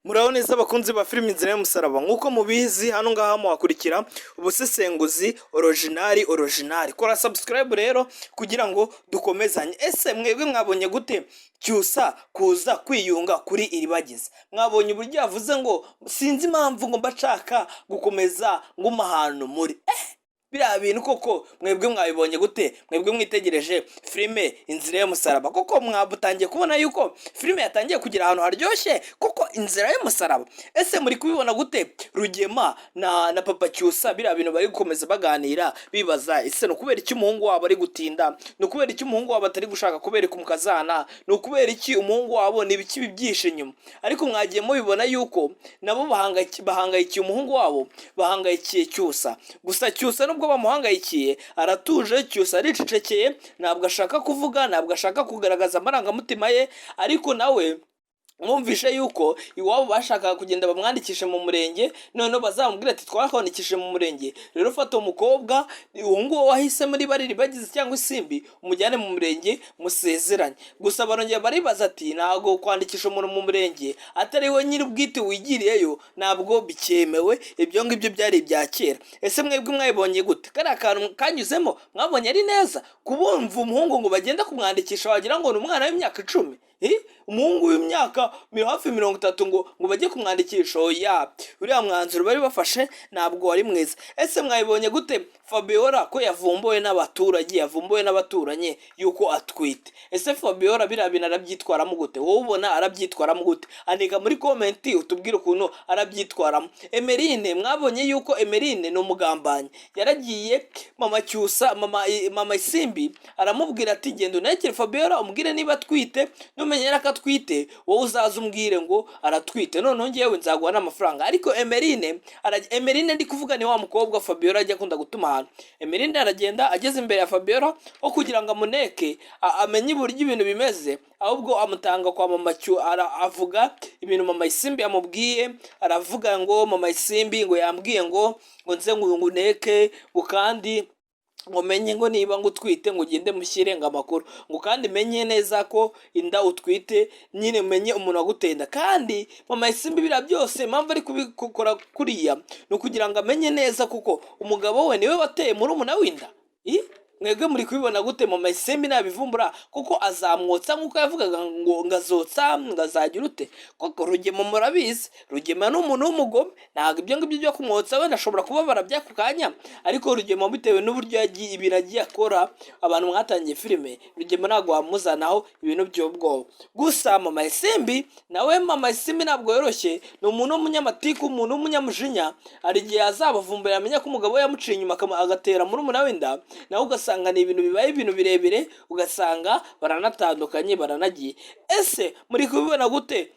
Muraho neza abakunzi ba filimi Inzira y'Umusaraba, nk'uko mubizi hano ngaha muhakurikira ubusesenguzi originali. Kora subscribe rero kugira ngo dukomezanye. Ese mwebwe mwabonye gute Cyusa kuza kwiyunga kuri Iribagiza? Mwabonye uburyo yavuze ngo sinzi impamvu ngo mbashaka gukomeza nguma ahantu muri biriya bintu koko mwebwe mwabibonye gute? Mwebwe mwitegereje filime Inzira y'Umusaraba, koko mwabutangiye kubona yuko filime yatangiye kugira ahantu haryoshye koko Inzira y'Umusaraba? Ese muri kubibona gute Rugema na Papa Cyusa biriya bintu bari gukomeza baganira bibaza ese no kubera iki umuhungu wabo ari gutinda, no kubera iki umuhungu wabo atari gushaka kubereka umukazana, no kubera iki umuhungu wabo ni ibiki bibyishe inyuma? Ariko mwagiye mubibona yuko nabo bahangayikiye umuhungu wabo, bahangayikiye Cyusa. Gusa Cyusa nubwo bamuhangayikiye aratuje, Cyusa aricecekeye, ntabwo ashaka kuvuga, ntabwo ashaka kugaragaza amarangamutima ye. Ariko nawe mwumvishe yuko iwabo bashakaga kugenda bamwandikishe mu murenge, noneho bazamubwira ati twakwandikishije mu murenge, rero fata umukobwa uwo nguwo wahise muri bariri bagize cyangwa isimbi umujyane mu murenge musezeranye. Gusa barongera baribaza ati ntabwo kwandikisha umuntu mu murenge atari we nyiri ubwite wigiriyeyo, ntabwo bikemewe, ibyo ngibyo byari ibya kera. Ese mwebwe mwabibonye gute? Kariya kantu kanyuzemo mwabonye ari neza? Kubumva umuhungu ngo bagenda kumwandikisha wagira ngo ni umwana w'imyaka 10, umuhungu w'imyaka hafi 30 ngo bajye kumwandikisha. Oya, uriya mwanzuro bari bafashe ntabwo wari mwiza. Ese mwabibonye gute Fabiola ko yavumbuwe n'abaturage, yavumbuwe n'abaturanyi yuko atwite? Ese Fabiola biriya bintu arabyitwaramo gute? Wowe ubona arabyitwaramo gute? Andika muri comment utubwire ukuntu arabyitwaramo. Emeline, mwabonye yuko Emeline ni umugambanyi, yaragiye mama Cyusa, mama Isimbi aramubwira ati genda unekere Fabiola umubwire niba atwite, numenyera ko atwite wowe uzaza umbwire ngo aratwite, noneho ngewe nzaguha n'amafaranga. Ariko Emeline ndi kuvuga ni wa mukobwa Fabiola ajya akunda gutuma ahantu. Emeline aragenda ageze imbere ya Fabiola aho kugira ngo amuneke amenye uburyo ibintu bimeze, ahubwo amutanga kwa mama Cyu. Avuga ibintu mama Isimbi yamubwiye, aravuga ngo mama Isimbi ngo yambwiye ngo nze nguneke, ngo kandi ngo menye ngo niba ngo utwite ngo ugende mushyire ngo amakuru, ngo kandi menye neza ko inda utwite, nyine menye umuntu wagutenda. Kandi mama Isimbi bira byose impamvu ari kubikora kuriya ni ukugira ngo amenye neza kuko umugabo we niwe wateye muri umuna w'inda. Mwebwe muri kubibona gute mama Isimbi nabivumbura kuko azamwotsa nkuko yavugaga ngo ngazotsa ngazagira ute? Koko Rugema murabizi, Rugema ni umuntu w'umugome, ntabwo ibyo ngibyo byo kumwotsa wenda ashobora kubabara by'ako kanya, ariko Rugema bitewe n'uburyo yagiye ibiragiye akora abantu mwatangiye filime, Rugema ntabwo wamuzanaho ibintu by'ubwoba. Gusa mama Isimbi nawe, mama Isimbi ntabwo yoroshye, ni umuntu w'umunyamatiku, umuntu w'umunyamujinya. Hari igihe azabavumbura amenya ko umugabo we yamuciye inyuma agatera muri umuna w'inda, nawe ugasanga ni ibintu bibaye ibintu birebire, ugasanga baranatandukanye baranagiye. Ese muri kubibona gute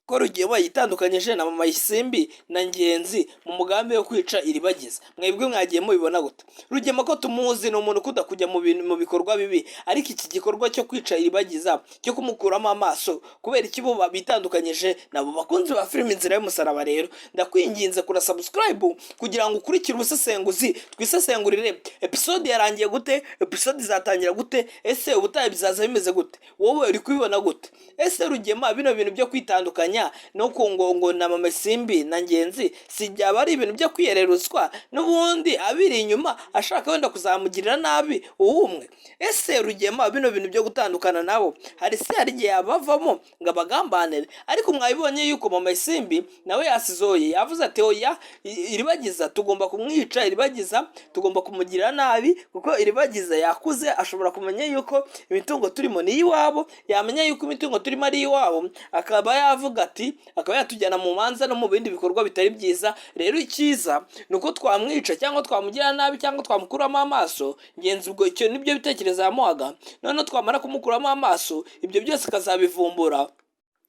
ko Rugema yitandukanyije na mama Isimbi na Ngenzi mu mugambi wo kwica Iribagiza? Mwebwe mwagiye mubibona gute? Rugema ko tumuzi ni umuntu ukunda kujya mu bikorwa bibi, ariko iki gikorwa cyo kwica Iribagiza, cyo kumukuramo amaso, kubera iki bo bitandukanyije nabo? Bakunzi ba filime Inzira y'Umusaraba rero ndakwinginze kura subscribe kugira ngo ukurikire ubusesenguzi, twisesengurire episode yarangiye gute, episode izatangira gute, ese ubutaye bizaza bimeze gute? Wowe uri kubibona gute? Ese Rugema bino bintu byo kwitandukanya no kungongo na mama Isimbi na Ngenzi si byaba ari ibintu byo kwiyereruswa n'ubundi abiri inyuma ashaka wenda kuzamugirira nabi uwumwe? Ese Rugema bino bintu byo gutandukana nabo hari igihe yabavamo ngo abagambanire? Ariko mwabibonye yuko mama Isimbi nawe yasizoye, yavuze ati oya, Iribagiza tugomba kumwica, Iribagiza tugomba kumugirira nabi kuko Iribagiza yakuze, ashobora kumenya yuko imitungo turimo ni iwabo, yamenya yuko imitungo turimo ari iwabo, akaba yavuga ati akaba yatujyana mu manza no mu bindi bikorwa bitari byiza. Rero icyiza ni uko twamwica cyangwa twamugira nabi cyangwa twamukuramo amaso. Ngenzi ubwo icyo nibyo bitekerezo yamuhaga, noneho twamara kumukuramo amaso ibyo byose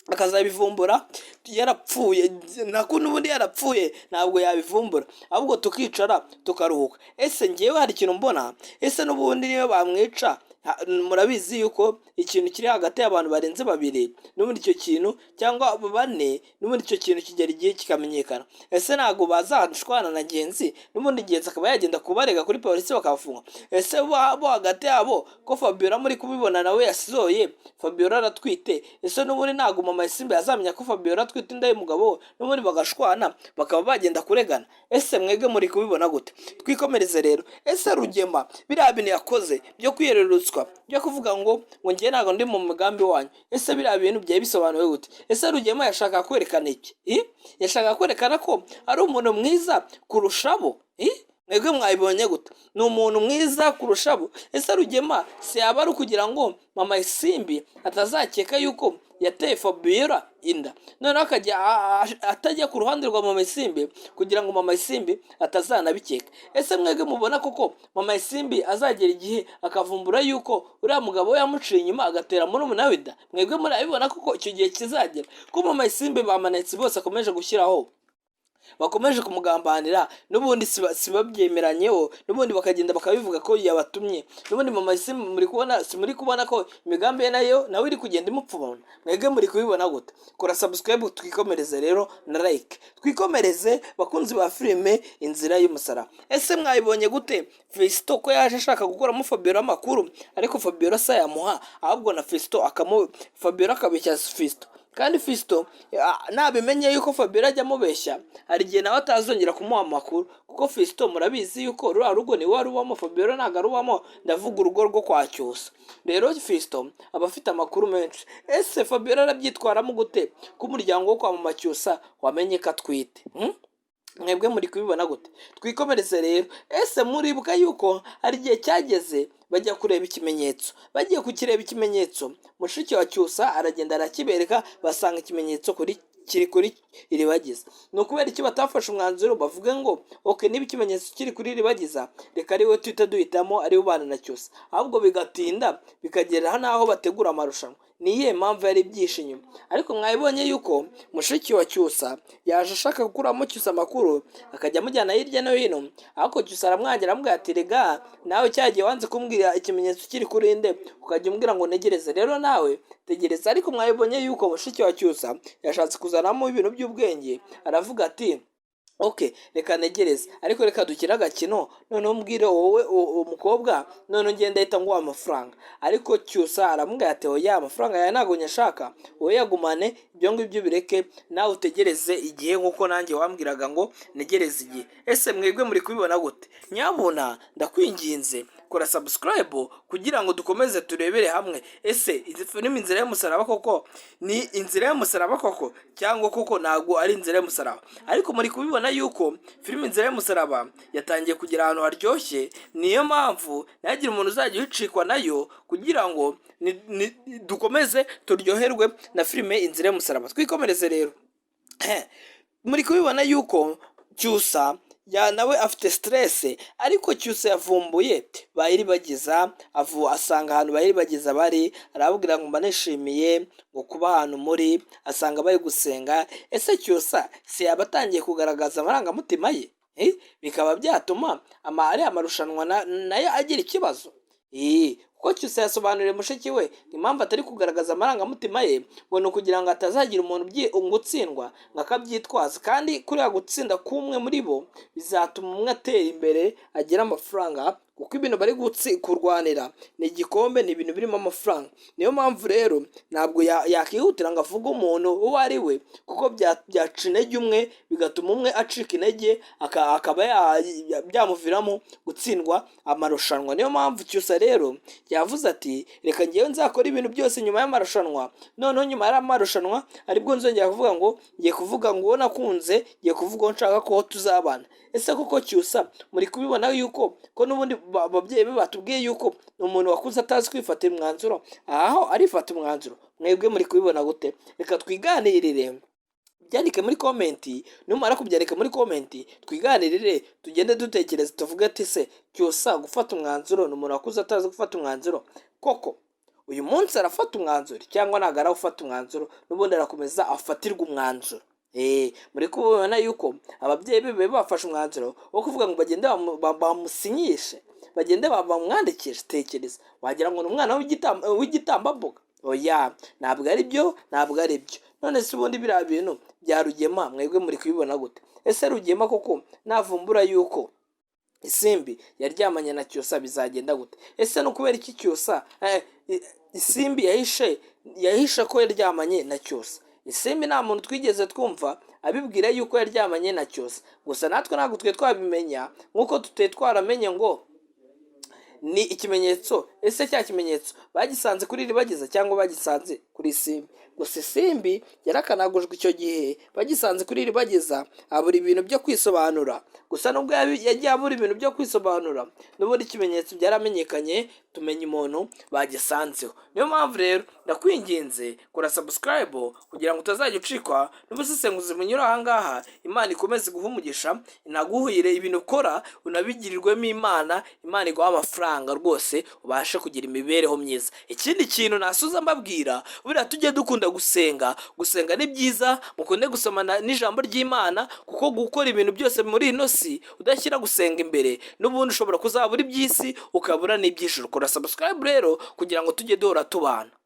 akazabivumbura yarapfuye, nako n'ubundi yarapfuye ntabwo yabivumbura, ahubwo tukicara tukaruhuka. Ese ngewe hari ikintu mbona, ese n'ubundi niyo bamwica murabizi yuko ikintu kiri hagati y'abantu barenze babiri n'ubundi icyo kintu cyangwa bane n'ubundi icyo kintu kigera igihe kikamenyekana. Ese ntabwo bazashwana na Ngenzi n'ubundi Ngenzi akaba yagenda kubarega kuri polisi bakafunga? Ese bo hagati yabo ko Fabiola muri kubibona nawe yasizoye Fabiola aratwite, ese n'ubundi ntabwo mama Isimbi azamenya ko Fabiola atwite inda y'umugabo n'ubundi bagashwana bakaba bagenda kuregana? Ese mwebwe muri kubibona gute? Twikomereze rero. Ese Rugema biriya bintu yakoze byo kwiyerurutswa byo kuvuga ngo ngiye ntabwo ndi mu mugambi wanyu, ese biriya bintu byari bisobanuye gute? Ese Rugema yashaka kwerekana iki? Yashaka kwerekana ko ari umuntu mwiza kurusha bo? Mwebwe mwabibonye gute? Ni umuntu mwiza kurusha bo? Ese Rugema si yaba ari ukugira ngo mama Isimbi atazakeka yuko yateye Fabiola inda, noneho akajya atajya ku ruhande rwa mama Isimbi kugira ngo mama Isimbi atazanabikeka? Ese mwebwe mubona koko mama Isimbi azagera igihe akavumbura yuko uriya mugabo we yamuciye inyuma agatera murumuna we inda? Mwebwe murabibona koko icyo gihe kizagera ko mama Isimbi bamanitse bose akomeje gushyiraho bakomeje kumugambanira n'ubundi sibabyemeranyeho n'ubundi bakagenda bakabivuga ko yabatumye n'ubundi mama Isimbi muri kubona ko imigambi ye nayo nawe iri kugenda imupfubana? Mwebwe muri kubibona gute? Kora subscribe twikomereze rero na like, twikomereze bakunzi ba filime Inzira y'Umusaraba. Ese mwabibonye gute Fiston ko yaje ashaka gukoramo Fabiola amakuru ariko Fabiola sa yamuha ahubwo na Fiston Fabiola akabeshya Fiston, kandi Fiston nabimenye yuko Fabiola ajya amubeshya hari igihe nawe atazongera kumuha amakuru, kuko Fiston murabizi yuko ruriya rugo ni wari ubamo Fabiola ntabwo arubamo, ndavuga urugo rwo kwa Cyusa. Rero Fiston aba afite amakuru menshi. Ese Fabiola arabyitwaramo gute ko umuryango wo kwa mama Cyusa wamenye ko atwite? Mwebwe muri kubibona gute? Twikomereze rero. Ese muribuka yuko hari igihe cyageze bajya kureba ikimenyetso, bagiye kukireba ikimenyetso mushiki wa Cyusa aragenda arakibereka basanga ikimenyetso kiri kuri Iribagiza. Ni ukubera iki batafashe umwanzuro bavuge ngo okay, niba ikimenyetso kiri kuri Iribagiza reka ariwe tuhita duhitamo ari ubana na Cyusa, ahubwo bigatinda bikagera n'aho bategura amarushanwa? Ni iyihe mpamvu yari ibyishe inyuma? Ariko mwabibonye yuko mushiki wa Cyusa yaje ashaka gukuramo Cyusa amakuru akajya amujyana hirya no hino, ariko Cyusa aramwangira amubwira ati rega nawe cyagiye wanze kumbwira ikimenyetso kiri kuri nde ukajya umbwira ngo negereze, rero nawe tegereza. Ariko mwabibonye yuko mushiki wa Cyusa yashatse kuzanamo ibintu by'ubwenge, aravuga ati okay, reka negereze ariko reka dukire agakino, noneho mbwire wowe umukobwa noneho ngenda ahita nguha amafaranga. Ariko Cyusa aramubwira ati oya, amafaranga yawe ntabwo nyashaka, wowe yagumane, ibyo ngibyo bireke, nawe utegereze igihe nk'uko nanjye wambwiraga ngo negereze igihe. Ese mwebwe muri kubibona gute? Nyabuna ndakwinginze kora subscribe kugira ngo dukomeze turebere hamwe. Ese izi filime Inzira y'Umusaraba koko ni Inzira y'Umusaraba koko cyangwa koko ntabwo ari Inzira y'Umusaraba? Ariko muri kubibona yuko filime Inzira y'Umusaraba yatangiye kugira ahantu haryoshye, niyo mpamvu nagira umuntu uzajya wicikwa nayo kugira ngo dukomeze turyoherwe na filime Inzira y'Umusaraba. Twikomereze rero. Muri kubibona yuko Cyusa nawe afite stress, ariko Cyusa yavumbuye Bayiribagiza asanga ahantu Bayiribagiza bari, arababwira ngo mbanishimiye ngo kuba ahantu muri, asanga bari gusenga. Ese Cyusa si yaba atangiye kugaragaza amarangamutima ye bikaba byatuma ari amarushanwa nayo agira ikibazo? Kuko Cyusa yasobanuriye mushiki we impamvu atari kugaragaza amarangamutima ye ngo ni ukugira ngo atazagira umuntu utsindwa ngo akabyitwaza, kandi kuriya gutsinda k'umwe muri bo bizatuma umwe atera imbere agira amafaranga, kuko ibintu bari kurwanira ni igikombe, ni ibintu birimo amafaranga. Niyo mpamvu rero ntabwo yakihutira ngo avuge umuntu uwo ari we, kuko byaca intege umwe bigatuma umwe acika intege akaba byamuviramo gutsindwa amarushanwa. Niyo mpamvu Cyusa rero yavuze ati reka ngewe nzakora ibintu byose nyuma y'amarushanwa, noneho nyuma y'amarushanwa aribwo nzongera kuvuga ngo ngiye kuvuga ngo uwo nakunze, ngiye kuvuga ngo nshaka ko tuzabana. Ese koko Cyusa muri kubibona yuko ko n'ubundi ababyeyi be batubwiye yuko ni umuntu wakuze atazi kwifatira umwanzuro, aho arifata umwanzuro? Mwebwe muri kubibona gute? Reka twiganirire, byandike muri komenti, numara kubyandika muri komenti twiganirire, tugende dutekereza tuvuge ati se Cyusa gufata umwanzuro, ni umuntu wakuze atazi gufata umwanzuro koko uyu munsi arafata umwanzuro cyangwa ntabwo arawufata umwanzuro n'ubundi arakomeza afatirwa umwanzuro? Muri kubona yuko ababyeyi be bafashe umwanzuro wo kuvuga ngo bagende bamusinyishe, bagende bamwandikisha. Tekereza, wagira ngo ni umwana w'igitambambuga. Oya, ntabwo ari byo, ntabwo ari byo. None se ubundi biriya bintu bya Rugema mwebwe muri kubibona gute? Ese Rugema koko navumbura yuko Isimbi yaryamanye na Cyusa bizagenda gute? Ese no kubera iki Cyusa Isimbi yahishe ko yaryamanye na Cyusa? Isimbi nta muntu twigeze twumva abibwira yuko yaryamanye na Cyusa. Gusa natwe ntabwo twe twabimenya, nk'uko tutari twaramenye ngo ni ikimenyetso. Ese cya kimenyetso bagisanze kuri Iribagiza cyangwa bagisanze kuri Isimbi? Gusa Isimbi yarakanagujwe icyo gihe, bagisanze kuri Iribagiza abura ibintu byo kwisobanura. Gusa nubwo yagiye abura ibintu byo kwisobanura, n'ubundi ikimenyetso byaramenyekanye, tumenya umuntu bagisanzeho. Niyo mpamvu rero ndakwinginze kora subscribe kugira ngo utazajya ucikwa n'ubusesenguzi bunyura aha ngaha. Imana ikomeze guha umugisha, inaguhire ibintu ukora unabigirirwemo Imana iguha amafaranga rwose ubashe kugira imibereho myiza. Ikindi kintu nasuza mbabwira, buriya tujye dukunda gusenga. Gusenga ni byiza, mukunde gusomana n'ijambo ry'Imana, kuko gukora ibintu byose muri ino si udashyira gusenga imbere, n'ubundi ushobora kuzabura iby'isi ukabura n'iby'ijuru. Kora subscribe rero kugira ngo tujye duhora tubana.